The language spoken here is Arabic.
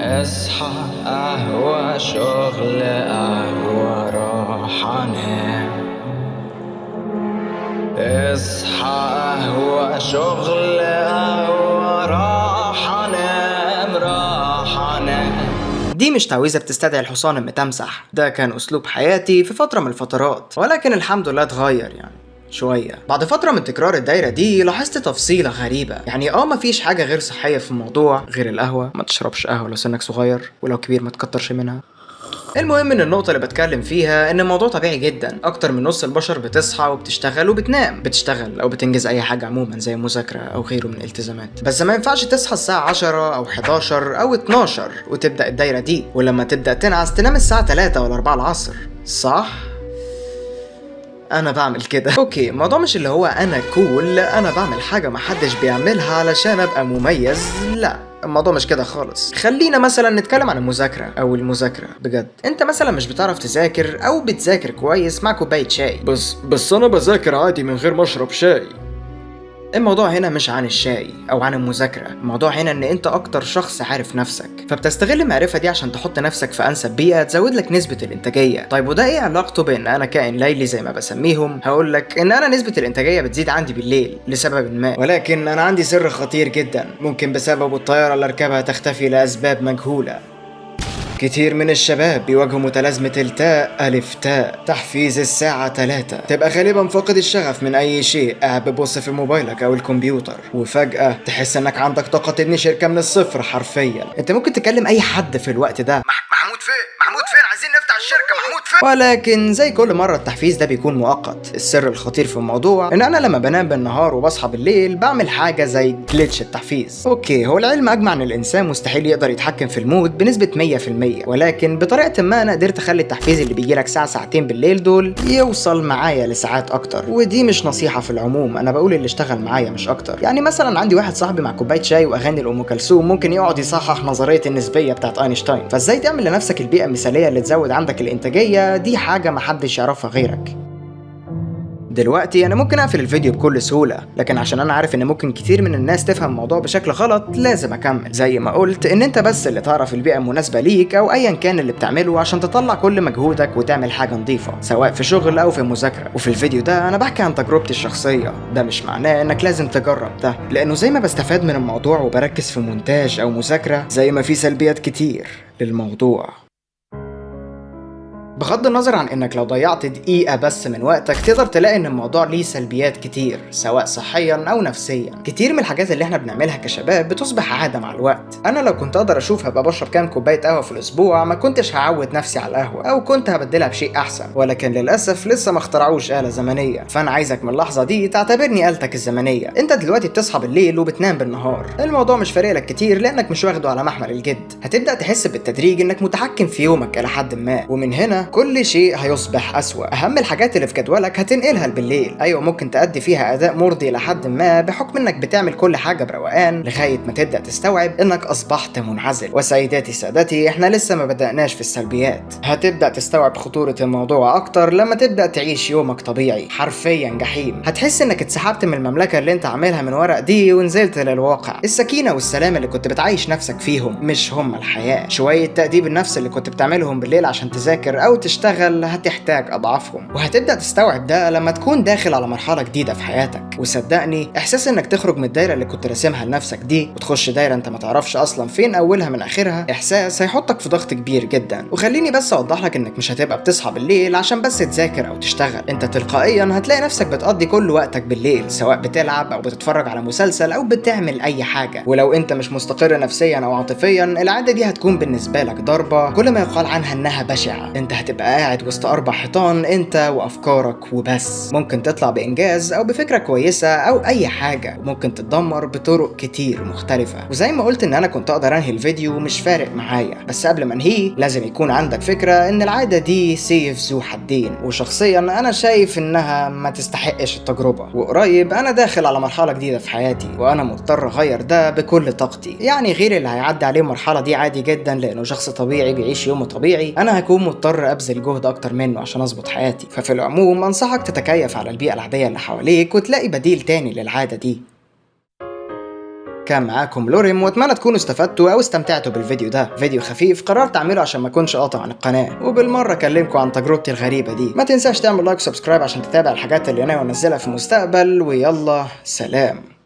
اصحى قهوة شغل قهوة راحة نام. اصحى قهوة شغل قهوة راحة نام راحة نام. دي مش تعويذة بتستدعي الحصان المتمسح، ده كان أسلوب حياتي في فترة من الفترات، ولكن الحمد لله اتغير شوية. بعد فترة من تكرار الدايرة دي لاحظت تفصيلة غريبة، مفيش حاجة غير صحية في الموضوع غير القهوة. ما تشربش قهوة لو سنك صغير، ولو كبير ما تكترش منها. المهم ان النقطة اللي بتكلم فيها ان الموضوع طبيعي جدا. اكتر من نص البشر بتصحى وبتشتغل وبتنام، بتشتغل او بتنجز اي حاجة عموما زي مذاكرة او غيره من الالتزامات. بس ما ينفعش تصحى الساعة 10 او 11 او 12 وتبدأ الدايرة دي، ولما تبدأ تنعس تنام الساعة 3 ولا 4 العصر، صح؟ انا بعمل كده. اوكي، الموضوع مش اللي هو انا كول، انا بعمل حاجة محدش بيعملها علشان ابقى مميز، لا، الموضوع مش كده خالص. خلينا مثلا نتكلم عن المذاكرة بجد. انت مثلا مش بتعرف تذاكر او بتذاكر كويس مع كوباية شاي. بس انا بذاكر عادي من غير ما اشرب شاي. الموضوع هنا مش عن الشاي او عن المذاكرة، الموضوع هنا ان انت اكتر شخص عارف نفسك، فبتستغل المعرفة دي عشان تحط نفسك في انسب بيئة تزود لك نسبة الانتاجية. طيب وده ايه علاقته بان انا كائن ليلي زي ما بسميهم؟ هقولك ان انا نسبة الانتاجية بتزيد عندي بالليل لسبب ما، ولكن انا عندي سر خطير جدا ممكن بسببه الطيارة اللي اركبها تختفي لاسباب مجهولة. كتير من الشباب بيواجهوا متلازمة التاء ألف تاء، تحفيز الساعة 3، تبقى غالبا فاقد الشغف من أي شيء، قاعد بتبص في موبايلك أو الكمبيوتر، وفجأة تحس إنك عندك طاقة تبني شركة من الصفر حرفيا. أنت ممكن تكلم أي حد في الوقت ده، محمود فين عايزين نفتح الشركة، محمود فين. ولكن زي كل مرة التحفيز ده بيكون مؤقت. السر الخطير في الموضوع إن أنا لما بنام بالنهار وبصحى بالليل بعمل حاجة زي جليتش التحفيز. أوكي، هو العلم أجمع إن الإنسان مستحيل يقدر يتحكم في المود بنسبة 100%، ولكن بطريقة ما أنا قدرت أخلي التحفيز اللي بيجيلك ساعة ساعتين بالليل دول يوصل معايا لساعات أكتر. ودي مش نصيحة في العموم، أنا بقول اللي اشتغل معايا مش أكتر. مثلا عندي واحد صاحبي مع كوباية شاي وأغاني لأم كلثوم ممكن يقعد يصحح نظرية النسبية بتاعت أينشتاين. فإزاي تعمل لنفسك البيئة المثالية اللي تزود عندك الإنتاجية؟ دي حاجة محدش يعرفها غيرك. دلوقتي انا ممكن اقفل الفيديو بكل سهولة، لكن عشان انا عارف ان ممكن كتير من الناس تفهم الموضوع بشكل غلط لازم اكمل. زي ما قلت ان انت بس اللي تعرف البيئة المناسبة ليك او ايا كان اللي بتعمله عشان تطلع كل مجهودك وتعمل حاجة نظيفة سواء في شغل او في مذاكرة. وفي الفيديو ده انا بحكي عن تجربتي الشخصية، ده مش معناه انك لازم تجرب ده، لانه زي ما بستفاد من الموضوع وبركز في مونتاج او مذاكرة، زي ما في سلبيات كتير للموضوع. بغض النظر عن انك لو ضيعت دقيقة بس من وقتك تقدر تلاقي ان الموضوع ليه سلبيات كتير سواء صحيا او نفسيا. كتير من الحاجات اللي احنا بنعملها كشباب بتصبح عادة مع الوقت. انا لو كنت اقدر اشوف هبقى بشرب كام كوباية قهوة في الاسبوع ما كنتش هعود نفسي على القهوة، او كنت هبدلها بشيء احسن، ولكن للاسف لسه ما اخترعوش آلة زمنية. فانا عايزك من اللحظة دي تعتبرني آلتك الزمنية. انت دلوقتي بتصحى بالليل وبتنام بالنهار، الموضوع مش فارق لك كتير لانك مش واخده على محمل الجد. هتبدأ تحس بالتدريج انك متحكم في يومك الى حد ما، ومن هنا كل شيء هيصبح أسوأ. أهم الحاجات اللي في جدولك هتنقلها بالليل. أيوة، ممكن تأدي فيها أداء مرضي لحد ما بحكم إنك بتعمل كل حاجة بروقان لغاية ما تبدأ تستوعب إنك أصبحت منعزل. وسيداتي سادتي، إحنا لسه ما بدأناش في السلبيات. هتبدأ تستوعب خطورة الموضوع أكتر لما تبدأ تعيش يومك طبيعي، حرفيا جحيم. هتحس إنك اتسحبت من المملكة اللي أنت عاملها من ورق دي ونزلت للواقع. السكينة والسلام اللي كنت بتعيش نفسك فيهم مش هم الحياة. شوية تأديب النفس اللي كنت بتعملهم بالليل عشان تذاكر أو تشتغل هتحتاج أضعافهم، وهتبدأ تستوعب ده لما تكون داخل على مرحلة جديدة في حياتك. وصدقني، إحساس إنك تخرج من الدايرة اللي كنت راسمها لنفسك دي وتخش دايرة أنت ما تعرفش أصلا فين أولها من آخرها، إحساس هيحطك في ضغط كبير جدا. وخليني بس أوضح لك إنك مش هتبقى بتصحى بالليل عشان بس تذاكر أو تشتغل، أنت تلقائيا هتلاقي نفسك بتقضي كل وقتك بالليل سواء بتلعب أو بتتفرج على مسلسل أو بتعمل أي حاجة. ولو أنت مش مستقر نفسيا أو عاطفيا، العادة دي هتكون بالنسبة لك ضربة كل ما يقال عنها إنها بشعة. أنت هتبقى قاعد وسط 4 حيطان انت وافكارك وبس. ممكن تطلع بانجاز او بفكرة كويسة او اي حاجة، وممكن تتدمر بطرق كتير مختلفة. وزي ما قلت ان انا كنت اقدر انهي الفيديو مش فارق معايا، بس قبل ما انهيه لازم يكون عندك فكرة ان العادة دي سيف ذو حدين، وشخصيا انا شايف انها ما تستحقش التجربة. وقريب انا داخل على مرحلة جديدة في حياتي وانا مضطر اغير ده بكل طاقتي. غير اللي هيعدي عليه المرحلة دي عادي جدا لانه شخص طبيعي بيعيش يومه طبيعي، انا هكون مضطر ابذل جهد اكتر منه عشان اظبط حياتي. ففي العموم انصحك تتكيف على البيئة العادية اللي حواليك وتلاقي بديل تاني للعادة دي. كان معاكم لوريم، واتمنى تكونوا استفدتوا او استمتعتوا بالفيديو ده. فيديو خفيف قررت اعمله عشان ما اكونش قاطع عن القناه، وبالمره اكلمكم عن تجربتي الغريبه دي. ما تنساش تعمل لايك وسبسكرايب عشان تتابع الحاجات اللي انا انزلها في المستقبل، ويلا سلام.